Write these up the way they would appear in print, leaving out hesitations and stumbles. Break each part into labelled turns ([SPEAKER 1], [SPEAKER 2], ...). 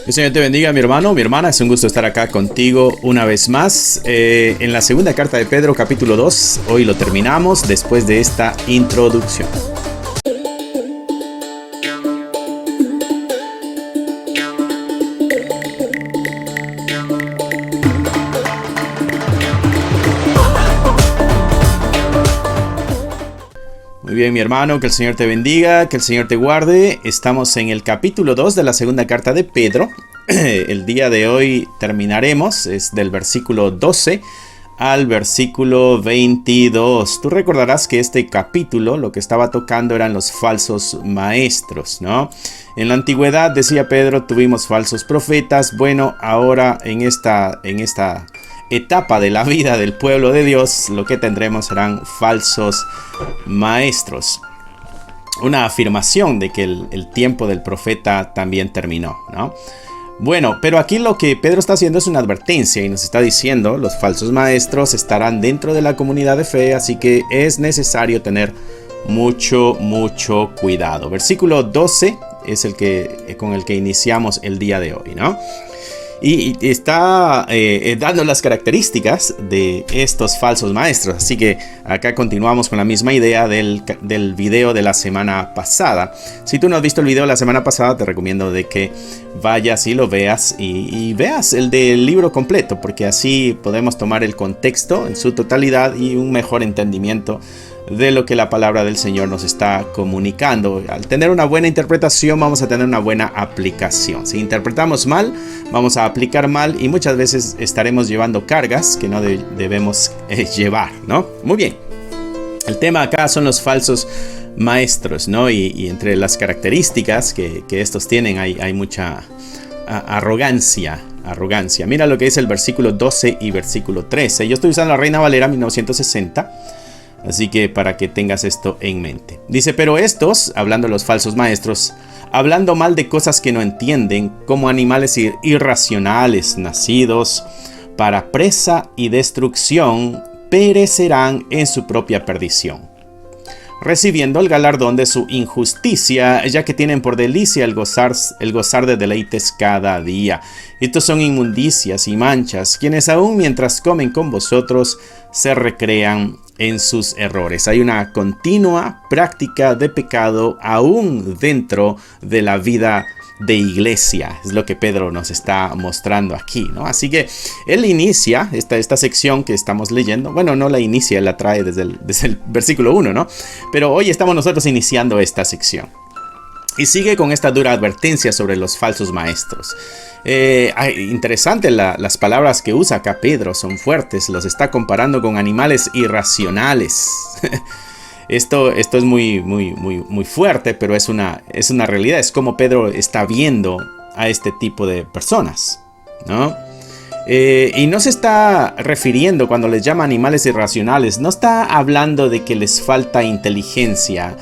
[SPEAKER 1] El Señor te bendiga, mi hermano, mi hermana. Es un gusto estar acá contigo una vez más en la segunda carta de Pedro, capítulo 2. Hoy lo terminamos después de esta introducción. Muy bien, mi hermano, que el Señor te bendiga, que el Señor te guarde. Estamos en el capítulo 2 de la segunda carta de Pedro. El día de hoy terminaremos, es del versículo 12 al versículo 22. Tú recordarás que este capítulo lo que estaba tocando eran los falsos maestros, ¿no? En la antigüedad, decía Pedro, tuvimos falsos profetas. Bueno, ahora en esta etapa de la vida del pueblo de Dios, lo que tendremos serán falsos maestros. Una afirmación de que el tiempo del profeta también terminó, ¿no? Bueno, pero aquí lo que Pedro está haciendo es una advertencia y nos está diciendo: los falsos maestros estarán dentro de la comunidad de fe, así que es necesario tener mucho cuidado. Versículo 12 es con el que iniciamos el día de hoy, ¿no? Y está dando las características de estos falsos maestros. Así que acá continuamos con la misma idea del video de la semana pasada. Si tú no has visto el video de la semana pasada, te recomiendo de que vayas y lo veas y veas el del libro completo, porque así podemos tomar el contexto en su totalidad y un mejor entendimiento de lo que la palabra del Señor nos está comunicando. Al tener una buena interpretación, vamos a tener una buena aplicación. Si interpretamos mal, vamos a aplicar mal y muchas veces estaremos llevando cargas que no debemos llevar, ¿no? Muy bien. El tema acá son los falsos maestros, ¿no? Y entre las características que estos tienen hay mucha arrogancia. Mira lo que dice el versículo 12 y versículo 13. Yo estoy usando la Reina Valera 1960. Así que para que tengas esto en mente. Dice: pero estos, hablando de los falsos maestros, hablando mal de cosas que no entienden, como animales irracionales, nacidos para presa y destrucción, perecerán en su propia perdición, recibiendo el galardón de su injusticia, ya que tienen por delicia el gozar de deleites cada día. Estos son inmundicias y manchas, quienes aún mientras comen con vosotros se recrean en sus errores. Hay una continua práctica de pecado aún dentro de la vida de iglesia. Es lo que Pedro nos está mostrando aquí, ¿no? Así que él inicia esta sección que estamos leyendo. Bueno, no la inicia, él la trae desde el versículo 1, ¿no? Pero hoy estamos nosotros iniciando esta sección. Y sigue con esta dura advertencia sobre los falsos maestros. Interesante las palabras que usa acá Pedro, son fuertes. Los está comparando con animales irracionales. Esto es muy fuerte, pero es una realidad. Es como Pedro está viendo a este tipo de personas, ¿no? Y no se está refiriendo, cuando les llama animales irracionales, no está hablando de que les falta inteligencia,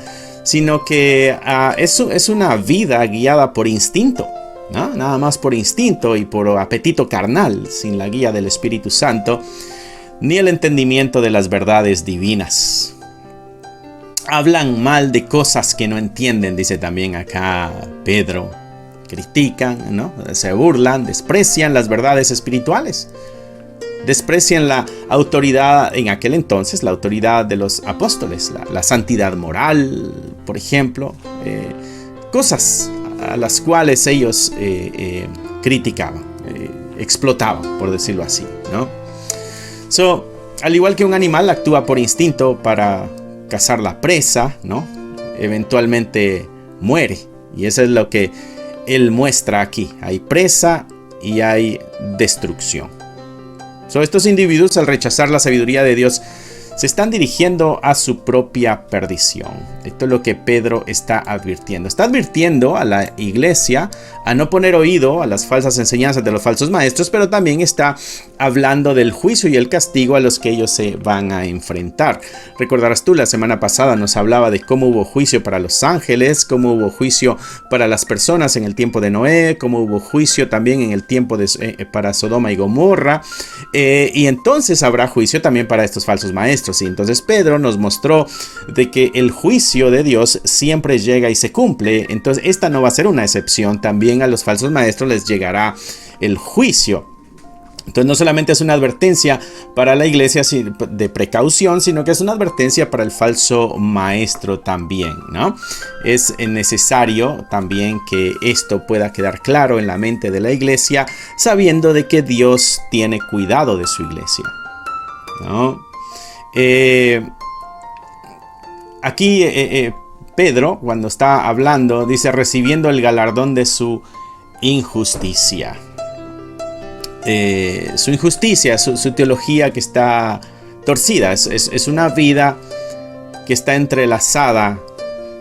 [SPEAKER 1] sino que es una vida guiada por instinto, ¿no? Nada más por instinto y por apetito carnal, sin la guía del Espíritu Santo, ni el entendimiento de las verdades divinas. Hablan mal de cosas que no entienden, dice también acá Pedro. Critican, ¿no? Se burlan, desprecian las verdades espirituales. Desprecian la autoridad, en aquel entonces, la autoridad de los apóstoles, la santidad moral, por ejemplo. Cosas a las cuales ellos criticaban, explotaban, por decirlo así, ¿no? Al igual que un animal actúa por instinto para cazar la presa, ¿no? Eventualmente muere. Y eso es lo que él muestra aquí. Hay presa y hay destrucción. Estos individuos, al rechazar la sabiduría de Dios, se están dirigiendo a su propia perdición. Esto es lo que Pedro está advirtiendo. Está advirtiendo a la iglesia a no poner oído a las falsas enseñanzas de los falsos maestros, pero también está hablando del juicio y el castigo a los que ellos se van a enfrentar. Recordarás tú, la semana pasada nos hablaba de cómo hubo juicio para los ángeles, cómo hubo juicio para las personas en el tiempo de Noé, cómo hubo juicio también en el tiempo para Sodoma y Gomorra, y entonces habrá juicio también para estos falsos maestros. maestros. Y entonces Pedro nos mostró de que el juicio de Dios siempre llega y se cumple. Entonces esta no va a ser una excepción. También a los falsos maestros les llegará el juicio. Entonces no solamente es una advertencia para la iglesia de precaución, sino que es una advertencia para el falso maestro también, ¿no? Es necesario también que esto pueda quedar claro en la mente de la iglesia, sabiendo de que Dios tiene cuidado de su iglesia, ¿no? Aquí Pedro, cuando está hablando, dice recibiendo el galardón de su injusticia. Su injusticia, su teología que está torcida, es una vida que está entrelazada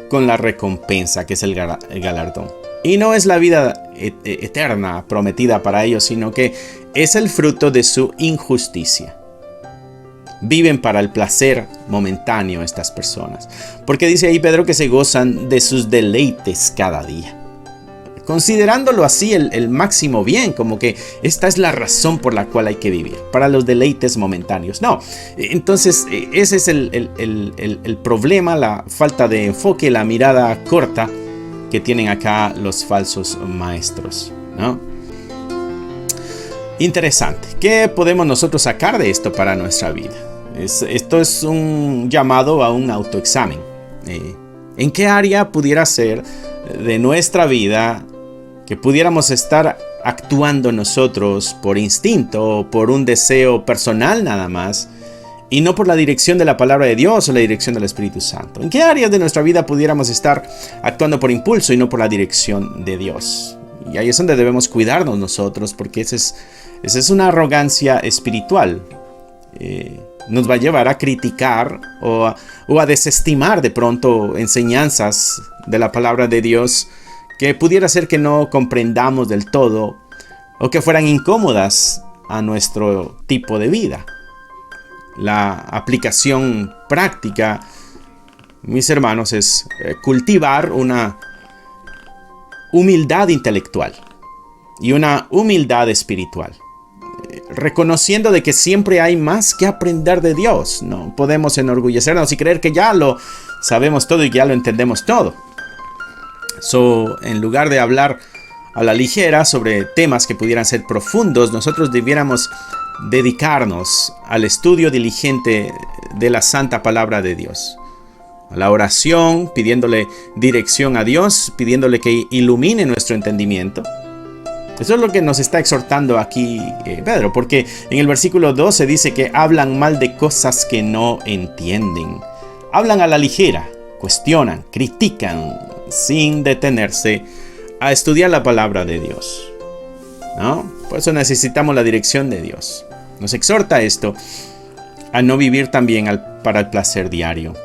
[SPEAKER 1] con la recompensa, que es el galardón. Y no es la vida eterna prometida para ellos, sino que es el fruto de su injusticia. Viven para el placer momentáneo estas personas, porque dice ahí Pedro que se gozan de sus deleites cada día. Considerándolo así el máximo bien, como que esta es la razón por la cual hay que vivir, para los deleites momentáneos. No, entonces ese es el problema, la falta de enfoque, la mirada corta que tienen acá los falsos maestros, ¿no? Interesante. ¿Qué podemos nosotros sacar de esto para nuestra vida? Esto es un llamado a un autoexamen. ¿En qué área pudiera ser de nuestra vida que pudiéramos estar actuando nosotros por instinto o por un deseo personal nada más, y no por la dirección de la palabra de Dios o la dirección del Espíritu Santo? ¿En qué áreas de nuestra vida pudiéramos estar actuando por impulso y no por la dirección de Dios? Y ahí es donde debemos cuidarnos nosotros, porque esa es una arrogancia espiritual. Nos va a llevar a criticar o a desestimar de pronto enseñanzas de la palabra de Dios que pudiera ser que no comprendamos del todo o que fueran incómodas a nuestro tipo de vida. La aplicación práctica, mis hermanos, es cultivar una humildad intelectual y una humildad espiritual, reconociendo de que siempre hay más que aprender de Dios. No podemos enorgullecernos y creer que ya lo sabemos todo y que ya lo entendemos todo. En lugar de hablar a la ligera sobre temas que pudieran ser profundos, nosotros debiéramos dedicarnos al estudio diligente de la santa palabra de Dios, a la oración, pidiéndole dirección a Dios, pidiéndole que ilumine nuestro entendimiento. Eso es lo que nos está exhortando aquí Pedro, porque en el versículo 12 dice que hablan mal de cosas que no entienden. Hablan a la ligera, cuestionan, critican, sin detenerse a estudiar la palabra de Dios, ¿no? Por eso necesitamos la dirección de Dios. Nos exhorta esto a no vivir también para el placer diario.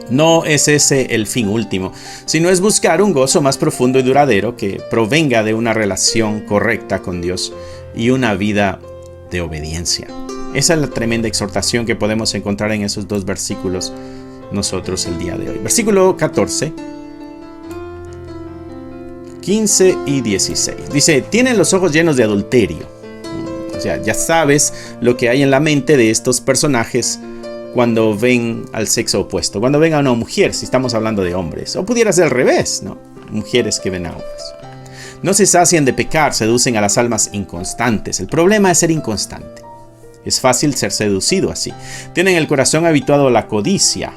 [SPEAKER 1] No es ese el fin último, sino es buscar un gozo más profundo y duradero que provenga de una relación correcta con Dios y una vida de obediencia. Esa es la tremenda exhortación que podemos encontrar en esos dos versículos nosotros el día de hoy. Versículo 14, 15 y 16. Dice, tienen los ojos llenos de adulterio. O sea, ya sabes lo que hay en la mente de estos personajes cuando ven al sexo opuesto, cuando ven a una mujer, si estamos hablando de hombres. O pudiera ser al revés, ¿no? Mujeres que ven a hombres. No se sacian de pecar, seducen a las almas inconstantes. El problema es ser inconstante. Es fácil ser seducido así. Tienen el corazón habituado a la codicia.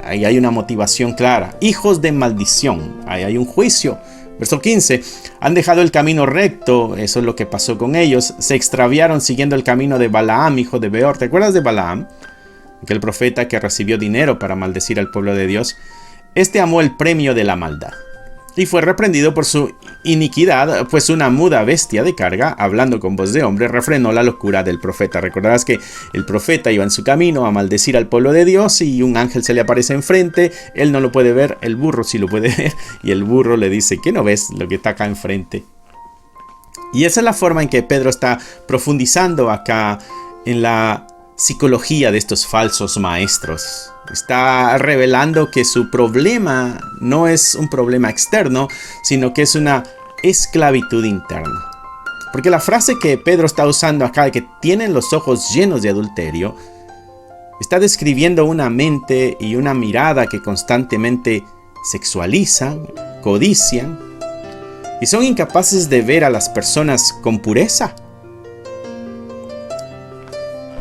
[SPEAKER 1] Ahí hay una motivación clara. Hijos de maldición. Ahí hay un juicio. Verso 15. Han dejado el camino recto. Eso es lo que pasó con ellos. Se extraviaron siguiendo el camino de Balaam, hijo de Beor. ¿Te acuerdas de Balaam? Aquel profeta que recibió dinero para maldecir al pueblo de Dios. Este amó el premio de la maldad y fue reprendido por su iniquidad, pues una muda bestia de carga, hablando con voz de hombre, refrenó la locura del profeta. Recordarás que el profeta iba en su camino a maldecir al pueblo de Dios y un ángel se le aparece enfrente. Él no lo puede ver, el burro sí lo puede ver, y el burro le dice, ¿qué no ves lo que está acá enfrente? Y esa es la forma en que Pedro está profundizando acá en la psicología de estos falsos maestros. Está revelando que su problema no es un problema externo, sino que es una esclavitud interna. Porque la frase que Pedro está usando acá, de que tienen los ojos llenos de adulterio, Está describiendo una mente y una mirada que constantemente sexualizan, codician y son incapaces de ver a las personas con pureza.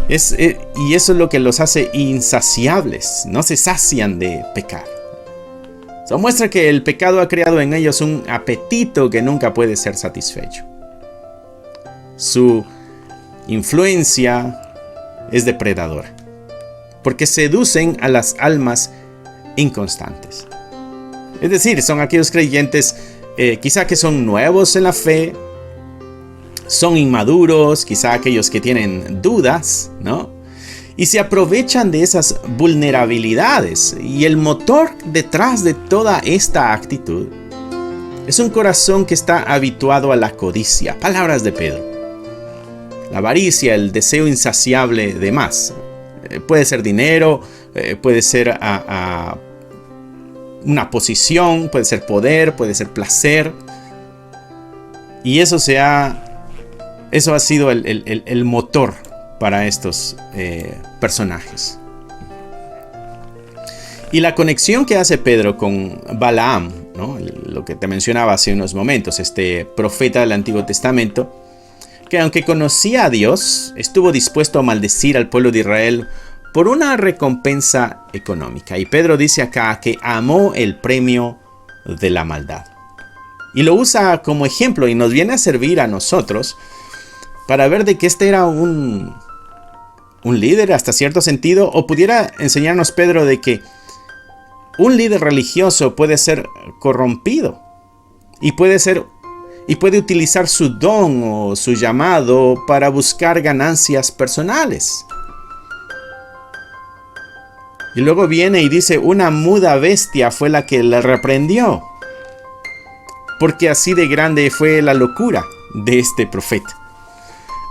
[SPEAKER 1] Y eso es lo que los hace insaciables, no se sacian de pecar. Eso muestra que el pecado ha creado en ellos un apetito que nunca puede ser satisfecho. Su influencia es depredadora, porque seducen a las almas inconstantes. Es decir, son aquellos creyentes quizá que son nuevos en la fe, son inmaduros, quizá aquellos que tienen dudas, ¿no? Y se aprovechan de esas vulnerabilidades. Y el motor detrás de toda esta actitud es un corazón que está habituado a la codicia. Palabras de Pedro. La avaricia, el deseo insaciable de más. Puede ser dinero, puede ser una posición, puede ser poder, puede ser placer. Y eso ha sido el motor para estos personajes. Y la conexión que hace Pedro con Balaam, ¿no? Lo que te mencionaba hace unos momentos, este profeta del Antiguo Testamento, que aunque conocía a Dios, estuvo dispuesto a maldecir al pueblo de Israel por una recompensa económica. Y Pedro dice acá que amó el premio de la maldad. Y lo usa como ejemplo y nos viene a servir a nosotros para ver de que este era un líder hasta cierto sentido, o pudiera enseñarnos Pedro de que un líder religioso puede ser corrompido y puede utilizar su don o su llamado para buscar ganancias personales. Y luego viene y dice, una muda bestia fue la que le reprendió, porque así de grande fue la locura de este profeta.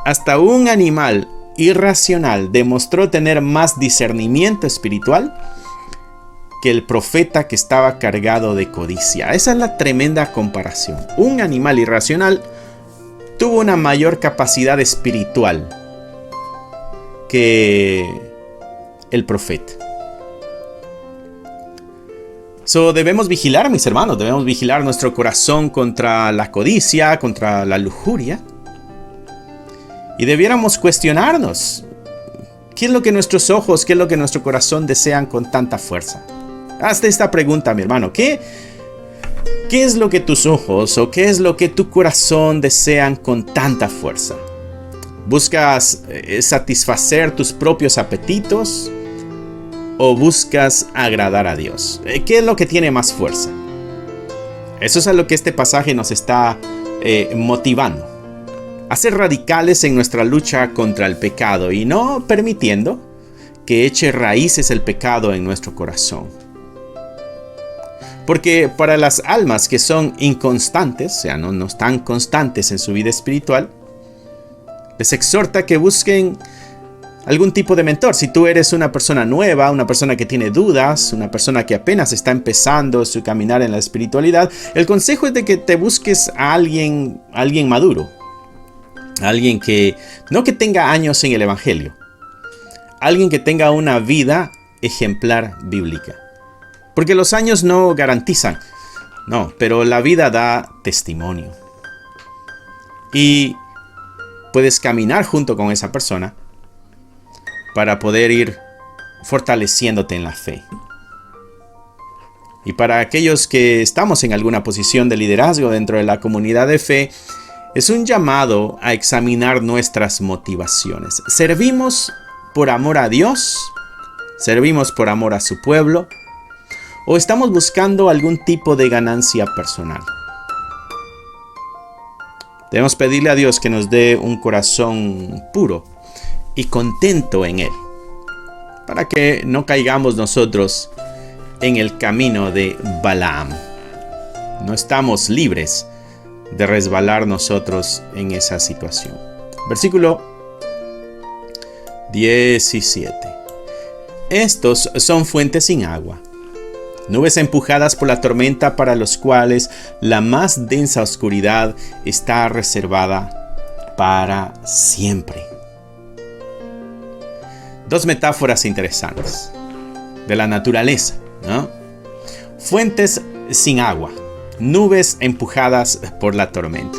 [SPEAKER 1] Hasta un animal irracional demostró tener más discernimiento espiritual que el profeta que estaba cargado de codicia. Esa es la tremenda comparación. Un animal irracional tuvo una mayor capacidad espiritual que el profeta. Debemos vigilar, mis hermanos, debemos vigilar nuestro corazón contra la codicia, contra la lujuria. Y debiéramos cuestionarnos, ¿qué es lo que nuestros ojos, qué es lo que nuestro corazón desean con tanta fuerza? Hazte esta pregunta, mi hermano. ¿Qué es lo que tus ojos o qué es lo que tu corazón desean con tanta fuerza? ¿Buscas satisfacer tus propios apetitos o buscas agradar a Dios? ¿Qué es lo que tiene más fuerza? Eso es a lo que este pasaje nos está motivando. A ser radicales en nuestra lucha contra el pecado y no permitiendo que eche raíces el pecado en nuestro corazón. Porque para las almas que son inconstantes, o sea, no están constantes en su vida espiritual, les exhorta que busquen algún tipo de mentor. Si tú eres una persona nueva, una persona que tiene dudas, una persona que apenas está empezando su caminar en la espiritualidad, el consejo es de que te busques a alguien maduro. Alguien que no que tenga años en el evangelio. Alguien que tenga una vida ejemplar bíblica. Porque los años no garantizan. No, pero la vida da testimonio. Y puedes caminar junto con esa persona para poder ir fortaleciéndote en la fe. Y para aquellos que estamos en alguna posición de liderazgo dentro de la comunidad de fe, es un llamado a examinar nuestras motivaciones. ¿Servimos por amor a Dios? ¿Servimos por amor a su pueblo? ¿O estamos buscando algún tipo de ganancia personal? Debemos pedirle a Dios que nos dé un corazón puro y contento en Él, para que no caigamos nosotros en el camino de Balaam. No estamos libres de resbalar nosotros en esa situación. Versículo 17. Estos son fuentes sin agua, nubes empujadas por la tormenta, para los cuales la más densa oscuridad está reservada para siempre. dos metáforas interesantes de la naturaleza, ¿no? Fuentes sin agua, nubes empujadas por la tormenta.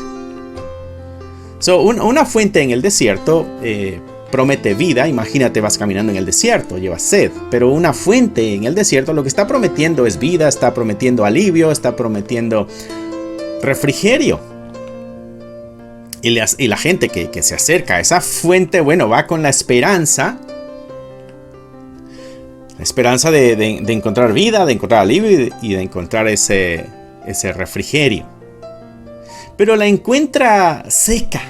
[SPEAKER 1] Una fuente en el desierto promete vida. Imagínate, vas caminando en el desierto, llevas sed, pero una fuente en el desierto lo que está prometiendo es vida, está prometiendo alivio, está prometiendo refrigerio. Y la gente que se acerca a esa fuente, bueno, va con la esperanza de encontrar vida, de encontrar alivio y de encontrar ese refrigerio. Pero la encuentra seca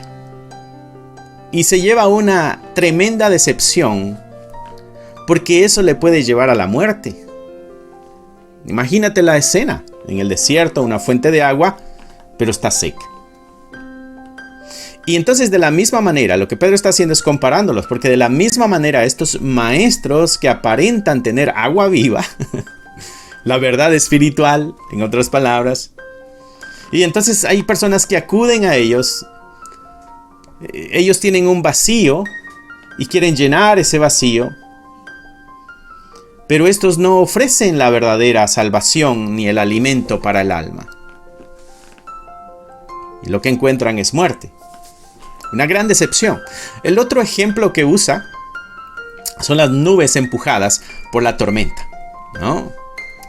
[SPEAKER 1] y se lleva una tremenda decepción, porque eso le puede llevar a la muerte. Imagínate la escena: en el desierto, una fuente de agua, pero está seca. Y entonces, de la misma manera, lo que Pedro está haciendo es comparándolos, porque de la misma manera estos maestros que aparentan tener agua viva, la verdad espiritual, en otras palabras, y entonces hay personas que acuden a ellos. Ellos tienen un vacío y quieren llenar ese vacío, pero estos no ofrecen la verdadera salvación ni el alimento para el alma. Y lo que encuentran es muerte. Una gran decepción. El otro ejemplo que usa son las nubes empujadas por la tormenta, ¿no?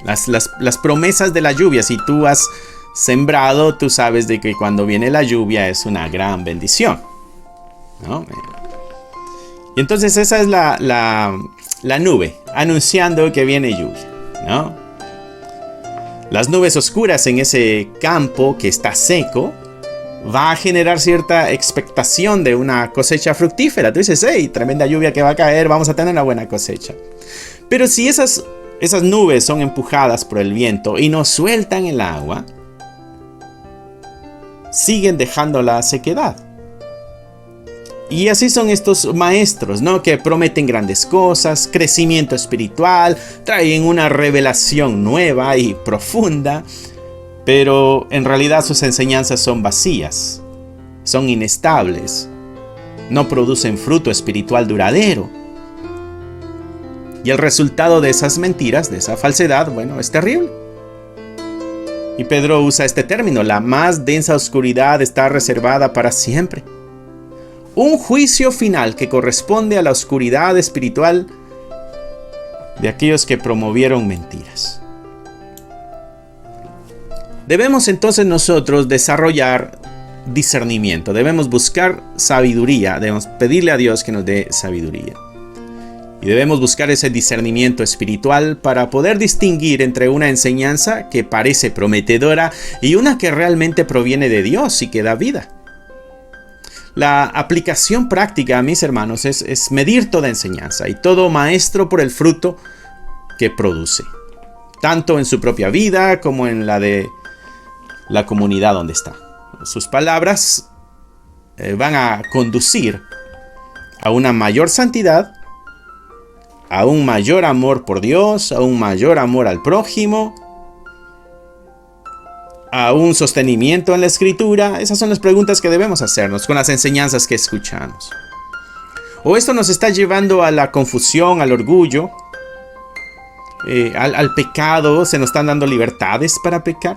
[SPEAKER 1] Las promesas de la lluvia. Si tú has sembrado, tú sabes de que cuando viene la lluvia es una gran bendición, ¿no? Y entonces esa es la nube anunciando que viene lluvia, ¿no? Las nubes oscuras en ese campo que está seco va a generar cierta expectación de una cosecha fructífera. Tú dices, hey, tremenda lluvia que va a caer, vamos a tener una buena cosecha. Pero si esas nubes son empujadas por el viento y no sueltan el agua, siguen dejando la sequedad. Y así son estos maestros, ¿no? Que prometen grandes cosas, crecimiento espiritual, traen una revelación nueva y profunda, pero en realidad sus enseñanzas son vacías, son inestables, no producen fruto espiritual duradero. Y el resultado de esas mentiras, de esa falsedad, bueno, es terrible. Y Pedro usa este término: la más densa oscuridad está reservada para siempre. Un juicio final que corresponde a la oscuridad espiritual de aquellos que promovieron mentiras. Debemos entonces nosotros desarrollar discernimiento, debemos buscar sabiduría, debemos pedirle a Dios que nos dé sabiduría. Y debemos buscar ese discernimiento espiritual para poder distinguir entre una enseñanza que parece prometedora y una que realmente proviene de Dios y que da vida. La aplicación práctica, mis hermanos, es medir toda enseñanza y todo maestro por el fruto que produce, tanto en su propia vida como en la de la comunidad donde está. Sus palabras van a conducir a una mayor santidad, a un mayor amor por Dios, a un mayor amor al prójimo, a un sostenimiento en la Escritura. Esas son las preguntas que debemos hacernos con las enseñanzas que escuchamos. ¿O esto nos está llevando a la confusión, al orgullo, al pecado? ¿Se nos están dando libertades para pecar?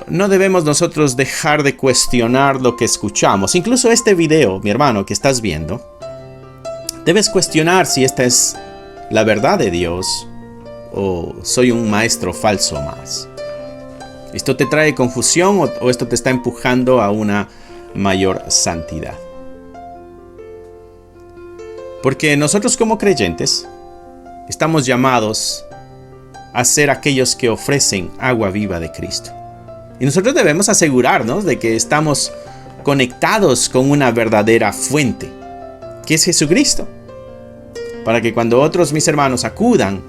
[SPEAKER 1] No debemos nosotros dejar de cuestionar lo que escuchamos. Incluso este video, mi hermano, que estás viendo, debes cuestionar si esta es la verdad de Dios o soy un maestro falso más. ¿Esto te trae confusión o esto te está empujando a una mayor santidad? Porque nosotros como creyentes estamos llamados a ser aquellos que ofrecen agua viva de Cristo. Y nosotros debemos asegurarnos de que estamos conectados con una verdadera fuente, que es Jesucristo, para que cuando otros, mis hermanos, acudan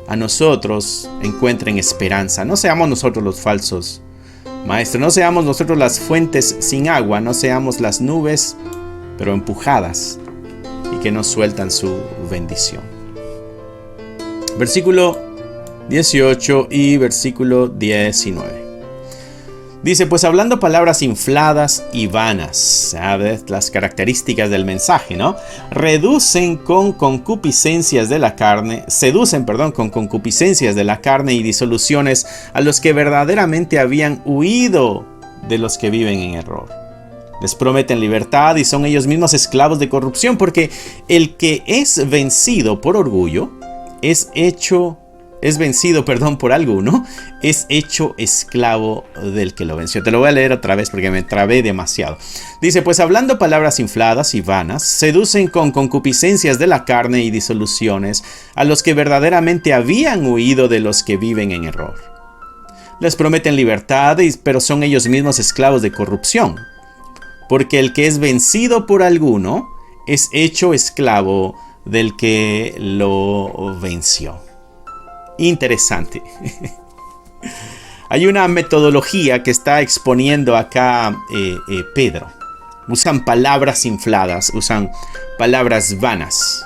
[SPEAKER 1] a nosotros, encuentren esperanza. No seamos nosotros los falsos maestros, no seamos nosotros las fuentes sin agua, no seamos las nubes, pero empujadas y que nos sueltan su bendición. Versículo 18 y versículo 19. Dice, pues hablando palabras infladas y vanas, ¿sabes? Las características del mensaje, ¿no? Seducen con concupiscencias de la carne y disoluciones a los que verdaderamente habían huido de los que viven en error. Les prometen libertad y son ellos mismos esclavos de corrupción, porque el que es vencido por orgullo es vencido por alguno, es hecho esclavo del que lo venció. Te lo voy a leer otra vez porque me trabé demasiado. Dice, pues hablando palabras infladas y vanas, seducen con concupiscencias de la carne y disoluciones a los que verdaderamente habían huido de los que viven en error. Les prometen libertad, pero son ellos mismos esclavos de corrupción, porque el que es vencido por alguno es hecho esclavo del que lo venció. Interesante. Hay una metodología que está exponiendo acá Pedro. Usan palabras infladas, usan palabras vanas.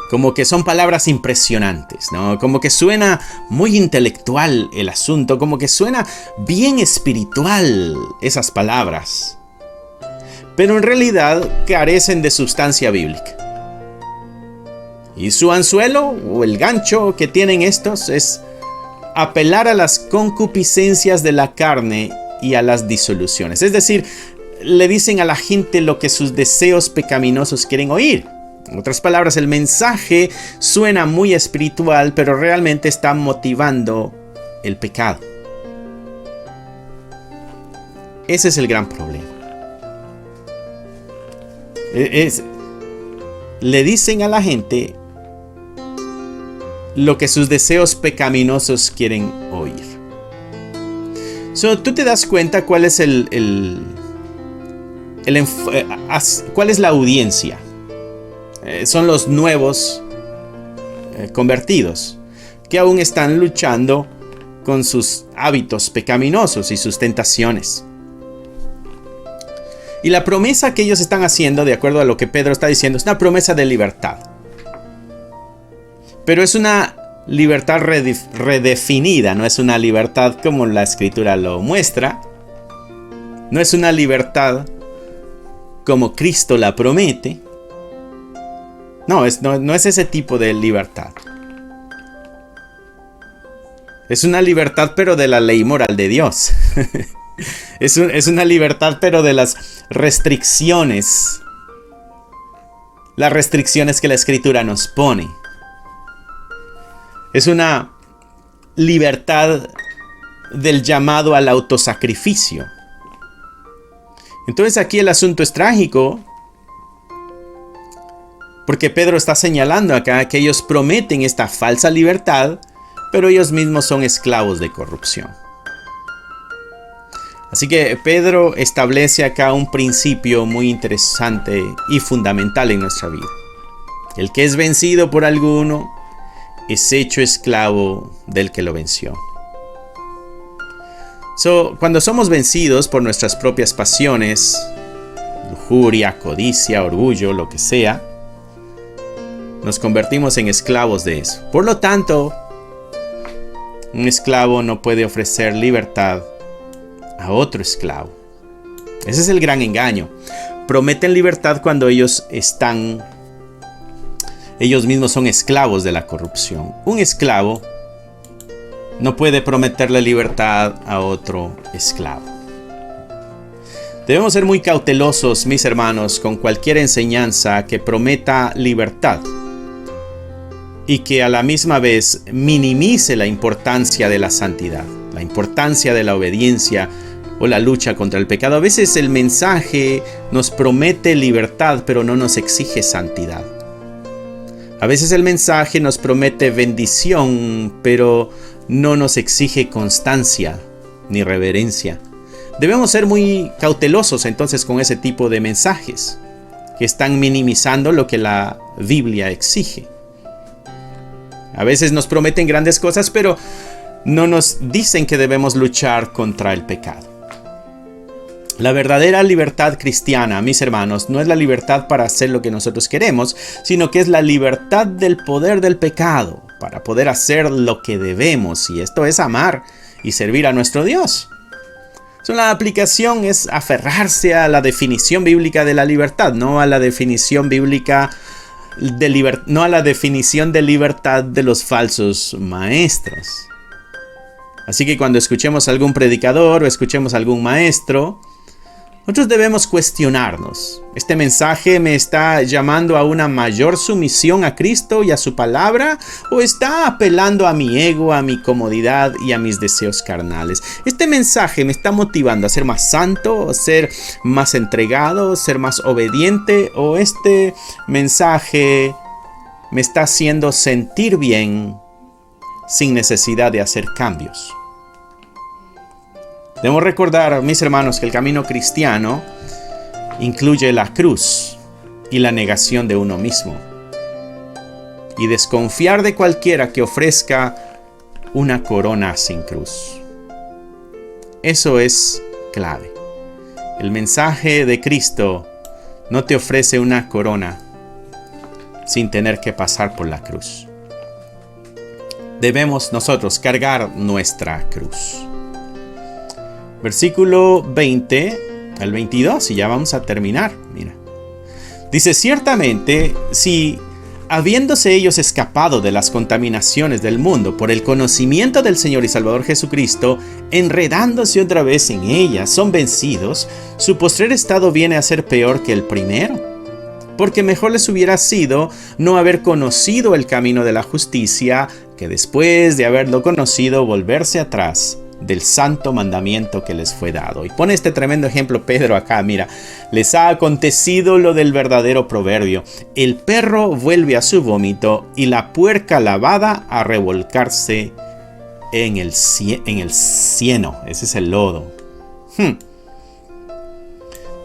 [SPEAKER 1] Como que son palabras impresionantes, ¿no? Como que suena muy intelectual el asunto, como que suena bien espiritual esas palabras. Pero en realidad carecen de sustancia bíblica. Y su anzuelo o el gancho que tienen estos es apelar a las concupiscencias de la carne y a las disoluciones. Es decir, le dicen a la gente lo que sus deseos pecaminosos quieren oír. En otras palabras, el mensaje suena muy espiritual, pero realmente está motivando el pecado. Ese es el gran problema. Le dicen a la gente lo que sus deseos pecaminosos quieren oír. Tú te das cuenta cuál es cuál es la audiencia. Son los nuevos convertidos que aún están luchando con sus hábitos pecaminosos y sus tentaciones. Y la promesa que ellos están haciendo, de acuerdo a lo que Pedro está diciendo, es una promesa de libertad. Pero es una libertad redefinida, no es una libertad como la Escritura lo muestra. No es una libertad como Cristo la promete. No es ese tipo de libertad. Es una libertad pero de la ley moral de Dios. Es una libertad pero de las restricciones. Las restricciones que la Escritura nos pone. Es una libertad del llamado al autosacrificio. Entonces aquí el asunto es trágico, porque Pedro está señalando acá que ellos prometen esta falsa libertad, pero ellos mismos son esclavos de corrupción. Así que Pedro establece acá un principio muy interesante y fundamental en nuestra vida. El que es vencido por alguno es hecho esclavo del que lo venció. Cuando somos vencidos por nuestras propias pasiones, lujuria, codicia, orgullo, lo que sea, nos convertimos en esclavos de eso. Por lo tanto, un esclavo no puede ofrecer libertad a otro esclavo. Ese es el gran engaño. Prometen libertad cuando ellos mismos son esclavos de la corrupción. Un esclavo no puede prometerle libertad a otro esclavo. Debemos ser muy cautelosos, mis hermanos, con cualquier enseñanza que prometa libertad y que a la misma vez minimice la importancia de la santidad, la importancia de la obediencia o la lucha contra el pecado. A veces el mensaje nos promete libertad, pero no nos exige santidad. A veces el mensaje nos promete bendición, pero no nos exige constancia ni reverencia. Debemos ser muy cautelosos entonces con ese tipo de mensajes que están minimizando lo que la Biblia exige. A veces nos prometen grandes cosas, pero no nos dicen que debemos luchar contra el pecado. La verdadera libertad cristiana, mis hermanos, no es la libertad para hacer lo que nosotros queremos, sino que es la libertad del poder del pecado, para poder hacer lo que debemos, y esto es amar y servir a nuestro Dios. La aplicación es aferrarse a la definición bíblica de la libertad, no a la definición bíblica no a la definición de libertad de los falsos maestros. Así que cuando escuchemos a algún predicador o escuchemos a algún maestro, nosotros debemos cuestionarnos. ¿Este mensaje me está llamando a una mayor sumisión a Cristo y a su palabra? ¿O está apelando a mi ego, a mi comodidad y a mis deseos carnales? ¿Este mensaje me está motivando a ser más santo, a ser más entregado, a ser más obediente? ¿O este mensaje me está haciendo sentir bien sin necesidad de hacer cambios? Debemos recordar, mis hermanos, que el camino cristiano incluye la cruz y la negación de uno mismo. Y desconfiar de cualquiera que ofrezca una corona sin cruz. Eso es clave. El mensaje de Cristo no te ofrece una corona sin tener que pasar por la cruz. Debemos nosotros cargar nuestra cruz. Versículo 20 al 22, y ya vamos a terminar. Mira. Dice, ciertamente, si habiéndose ellos escapado de las contaminaciones del mundo por el conocimiento del Señor y Salvador Jesucristo, enredándose otra vez en ellas, son vencidos, su postrer estado viene a ser peor que el primero. Porque mejor les hubiera sido no haber conocido el camino de la justicia, que después de haberlo conocido volverse atrás del santo mandamiento que les fue dado. Y pone este tremendo ejemplo Pedro acá, mira. Les ha acontecido lo del verdadero proverbio. El perro vuelve a su vómito y la puerca lavada a revolcarse en el cieno. Ese es el lodo.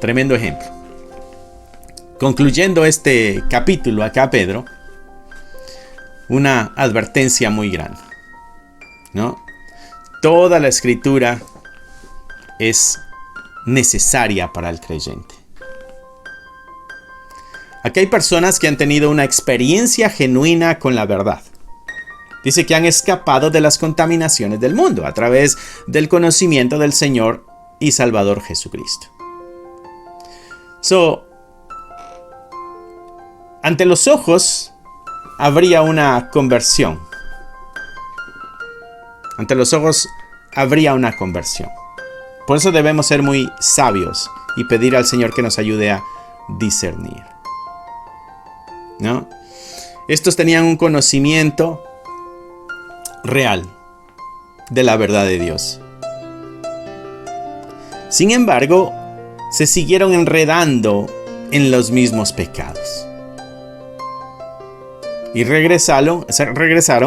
[SPEAKER 1] Tremendo ejemplo. Concluyendo este capítulo acá, Pedro, una advertencia muy grande, ¿no? Toda la escritura es necesaria para el creyente. Aquí hay personas que han tenido una experiencia genuina con la verdad. Dice que han escapado de las contaminaciones del mundo a través del conocimiento del Señor y Salvador Jesucristo. Ante los ojos habría una conversión. Ante los ojos habría una conversión. Por eso debemos ser muy sabios y pedir al Señor que nos ayude a discernir, ¿no? Estos tenían un conocimiento real de la verdad de Dios. Sin embargo, se siguieron enredando en los mismos pecados. Y regresaron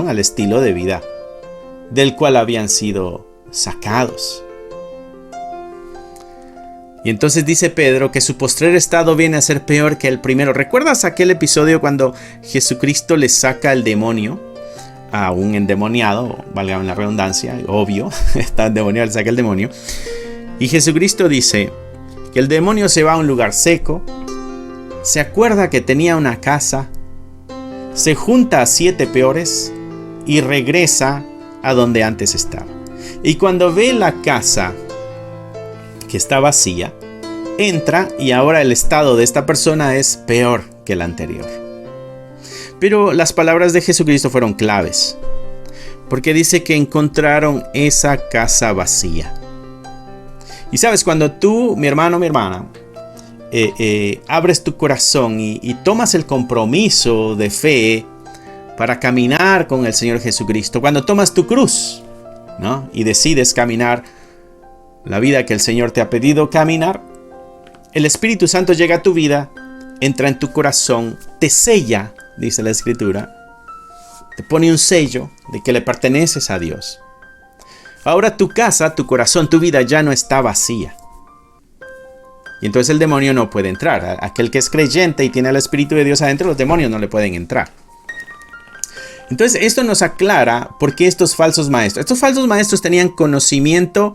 [SPEAKER 1] al estilo de vida del cual habían sido sacados. Y entonces dice Pedro que su postrer estado viene a ser peor que el primero. ¿Recuerdas aquel episodio cuando Jesucristo le saca al demonio a un endemoniado? Valga la redundancia, obvio, está endemoniado, le saca el demonio. Y Jesucristo dice que el demonio se va a un lugar seco, se acuerda que tenía una casa, se junta a 7 peores y regresa a donde antes estaba. Y cuando ve la casa que está vacía, entra y ahora el estado de esta persona es peor que el anterior. Pero las palabras de Jesucristo fueron claves, porque dice que encontraron esa casa vacía. Y sabes, cuando tú, mi hermano, mi hermana, abres tu corazón y tomas el compromiso de fe para caminar con el Señor Jesucristo, cuando tomas tu cruz, ¿no? Y decides caminar la vida que el Señor te ha pedido caminar, el Espíritu Santo llega a tu vida, entra en tu corazón, te sella, dice la Escritura, te pone un sello de que le perteneces a Dios. Ahora tu casa, tu corazón, tu vida ya no está vacía. Y entonces el demonio no puede entrar. Aquel que es creyente y tiene el Espíritu de Dios adentro, los demonios no le pueden entrar. Entonces esto nos aclara por qué estos falsos maestros tenían conocimiento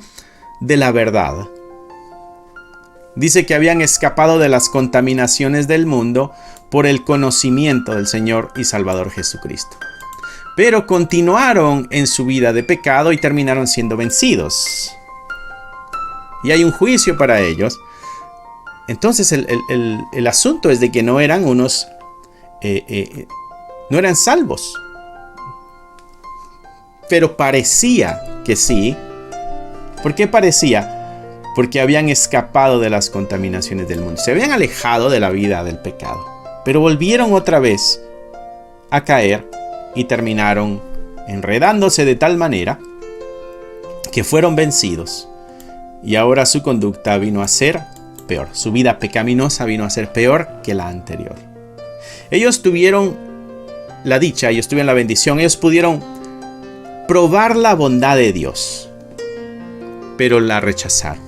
[SPEAKER 1] de la verdad. Dice que habían escapado de las contaminaciones del mundo por el conocimiento del Señor y Salvador Jesucristo. pero continuaron en su vida de pecado y terminaron siendo vencidos. Y hay un juicio para ellos. Entonces el asunto es de que no eran unos... no eran salvos. Pero parecía que sí. ¿Por qué parecía? Porque habían escapado de las contaminaciones del mundo. Se habían alejado de la vida del pecado. Pero volvieron otra vez a caer y terminaron enredándose de tal manera que fueron vencidos. Y ahora su conducta vino a ser peor. Su vida pecaminosa vino a ser peor que la anterior. Ellos tuvieron la dicha, ellos tuvieron la bendición, ellos pudieron probar la bondad de Dios, pero la rechazaron.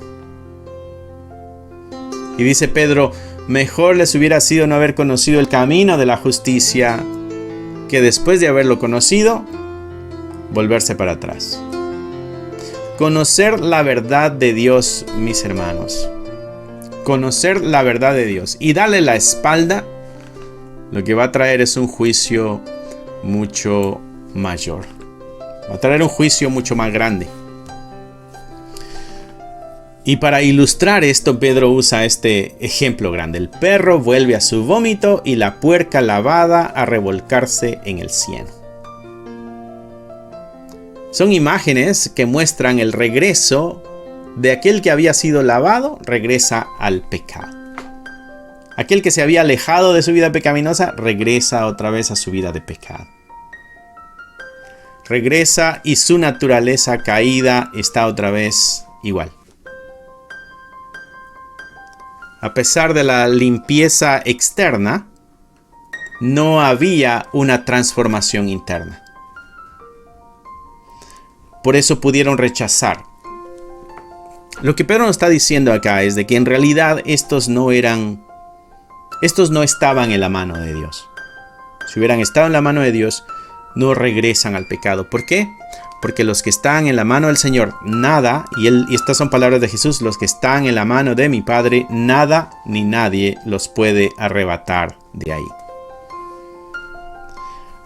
[SPEAKER 1] Y dice Pedro, mejor les hubiera sido no haber conocido el camino de la justicia que después de haberlo conocido, volverse para atrás. Conocer la verdad de Dios, mis hermanos. Conocer la verdad de Dios y darle la espalda, lo que va a traer es un juicio mucho mayor. Va a traer un juicio mucho más grande. Y para ilustrar esto, Pedro usa este ejemplo grande. El perro vuelve a su vómito y la puerca lavada a revolcarse en el cieno. Son imágenes que muestran el regreso de aquel que había sido lavado, regresa al pecado. Aquel que se había alejado de su vida pecaminosa, regresa otra vez a su vida de pecado. Regresa y su naturaleza caída está otra vez igual. A pesar de la limpieza externa, no había una transformación interna. Por eso pudieron rechazar. Lo que Pedro nos está diciendo acá es de que en realidad estos no estaban en la mano de Dios. Si hubieran estado en la mano de Dios, no regresan al pecado. ¿Por qué? Porque los que están en la mano del Señor, nada, y estas son palabras de Jesús, los que están en la mano de mi Padre, nada ni nadie los puede arrebatar de ahí.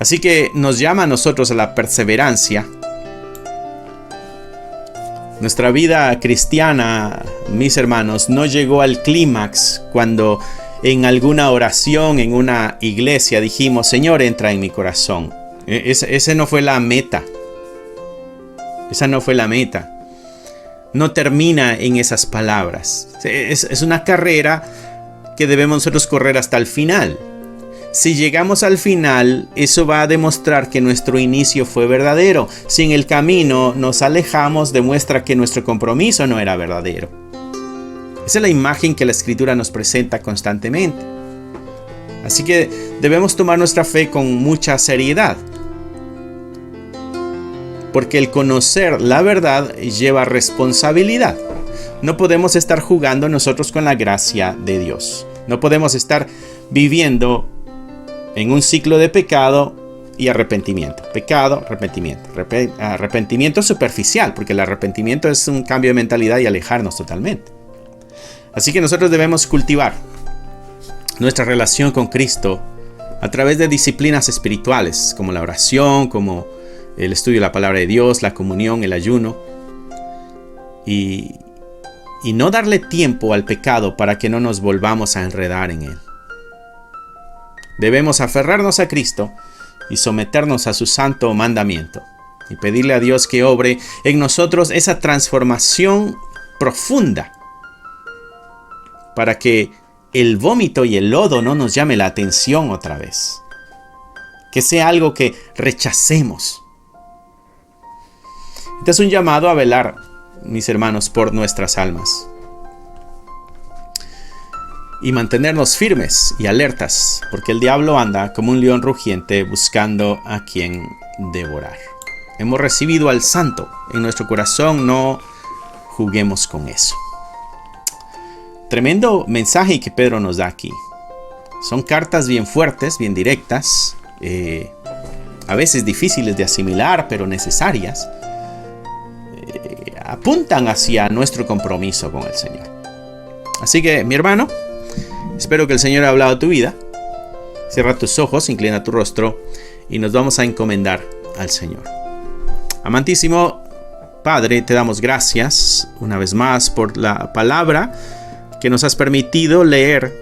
[SPEAKER 1] Así que nos llama a nosotros a la perseverancia. Nuestra vida cristiana, mis hermanos, no llegó al clímax cuando en alguna oración, en una iglesia, dijimos, Señor, entra en mi corazón. Ese no fue la meta. Esa no fue la meta. No termina en esas palabras. Es una carrera que debemos nosotros correr hasta el final. Si llegamos al final, eso va a demostrar que nuestro inicio fue verdadero. Si en el camino nos alejamos, demuestra que nuestro compromiso no era verdadero. Esa es la imagen que la Escritura nos presenta constantemente. Así que debemos tomar nuestra fe con mucha seriedad. Porque el conocer la verdad lleva responsabilidad. No podemos estar jugando nosotros con la gracia de Dios. No podemos estar viviendo en un ciclo de pecado y arrepentimiento. Pecado, arrepentimiento. Arrepentimiento superficial, porque el arrepentimiento es un cambio de mentalidad y alejarnos totalmente. Así que nosotros debemos cultivar nuestra relación con Cristo a través de disciplinas espirituales, como la oración, como el estudio de la palabra de Dios, la comunión, el ayuno. Y no darle tiempo al pecado para que no nos volvamos a enredar en él. Debemos aferrarnos a Cristo y someternos a su santo mandamiento. Y pedirle a Dios que obre en nosotros esa transformación profunda. Para que el vómito y el lodo no nos llame la atención otra vez. Que sea algo que rechacemos. Este es un llamado a velar, mis hermanos, por nuestras almas. Y mantenernos firmes y alertas, porque el diablo anda como un león rugiente buscando a quien devorar. Hemos recibido al Santo en nuestro corazón, no juguemos con eso. Tremendo mensaje que Pedro nos da aquí. Son cartas bien fuertes, bien directas, a veces difíciles de asimilar, pero necesarias. Apuntan hacia nuestro compromiso con el Señor. Así que, mi hermano, espero que el Señor haya hablado a tu vida. Cierra tus ojos, inclina tu rostro y nos vamos a encomendar al Señor. Amantísimo Padre, te damos gracias una vez más por la palabra que nos has permitido leer,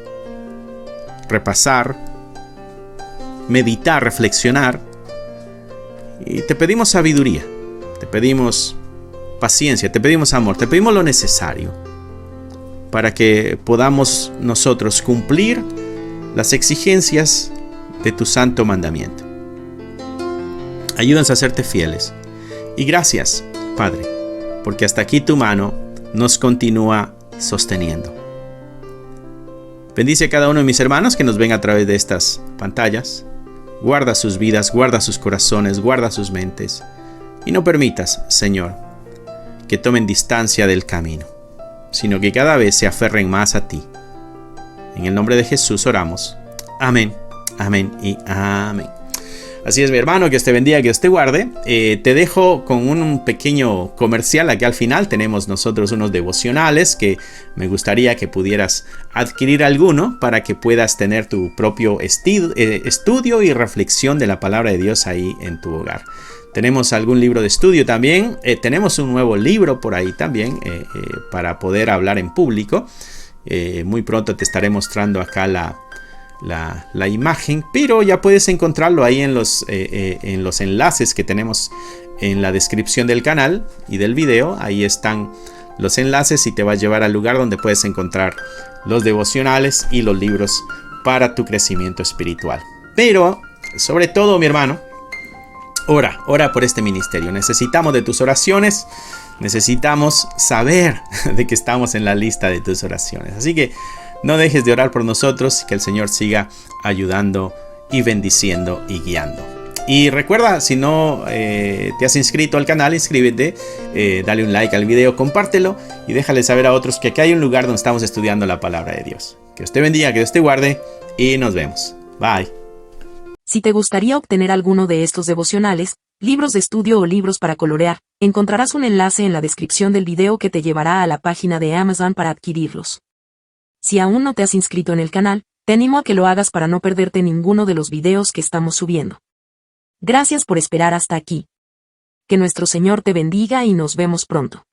[SPEAKER 1] repasar, meditar, reflexionar. Y te pedimos sabiduría, te pedimos paciencia, te pedimos amor, te pedimos lo necesario para que podamos nosotros cumplir las exigencias de tu santo mandamiento. Ayúdanos a serte fieles. Y gracias, Padre, porque hasta aquí tu mano nos continúa sosteniendo. Bendice a cada uno de mis hermanos que nos ven a través de estas pantallas. Guarda sus vidas, guarda sus corazones, guarda sus mentes. Y no permitas, Señor, que tomen distancia del camino, sino que cada vez se aferren más a ti. En el nombre de Jesús oramos. Amén, amén y amén. Así es, mi hermano, que Dios te bendiga, que Dios te guarde. Te dejo con un pequeño comercial. Aquí al final tenemos nosotros unos devocionales que me gustaría que pudieras adquirir alguno para que puedas tener tu propio estudio y reflexión de la palabra de Dios ahí en tu hogar. Tenemos algún libro de estudio también. Tenemos un nuevo libro por ahí también para poder hablar en público. Muy pronto te estaré mostrando acá la imagen, pero ya puedes encontrarlo ahí en los enlaces que tenemos en la descripción del canal y del video. Ahí están los enlaces y te va a llevar al lugar donde puedes encontrar los devocionales y los libros para tu crecimiento espiritual. Pero sobre todo, mi hermano, ora por este ministerio. Necesitamos de tus oraciones. Necesitamos saber de que estamos en la lista de tus oraciones. Así que no dejes de orar por nosotros, que el Señor siga ayudando y bendiciendo y guiando. Y recuerda, si no te has inscrito al canal, inscríbete, dale un like al video, compártelo y déjale saber a otros que aquí hay un lugar donde estamos estudiando la palabra de Dios. Que Dios te bendiga, que Dios te guarde y nos vemos. Bye.
[SPEAKER 2] Si te gustaría obtener alguno de estos devocionales, libros de estudio o libros para colorear, encontrarás un enlace en la descripción del video que te llevará a la página de Amazon para adquirirlos. Si aún no te has inscrito en el canal, te animo a que lo hagas para no perderte ninguno de los videos que estamos subiendo. Gracias por esperar hasta aquí. Que nuestro Señor te bendiga y nos vemos pronto.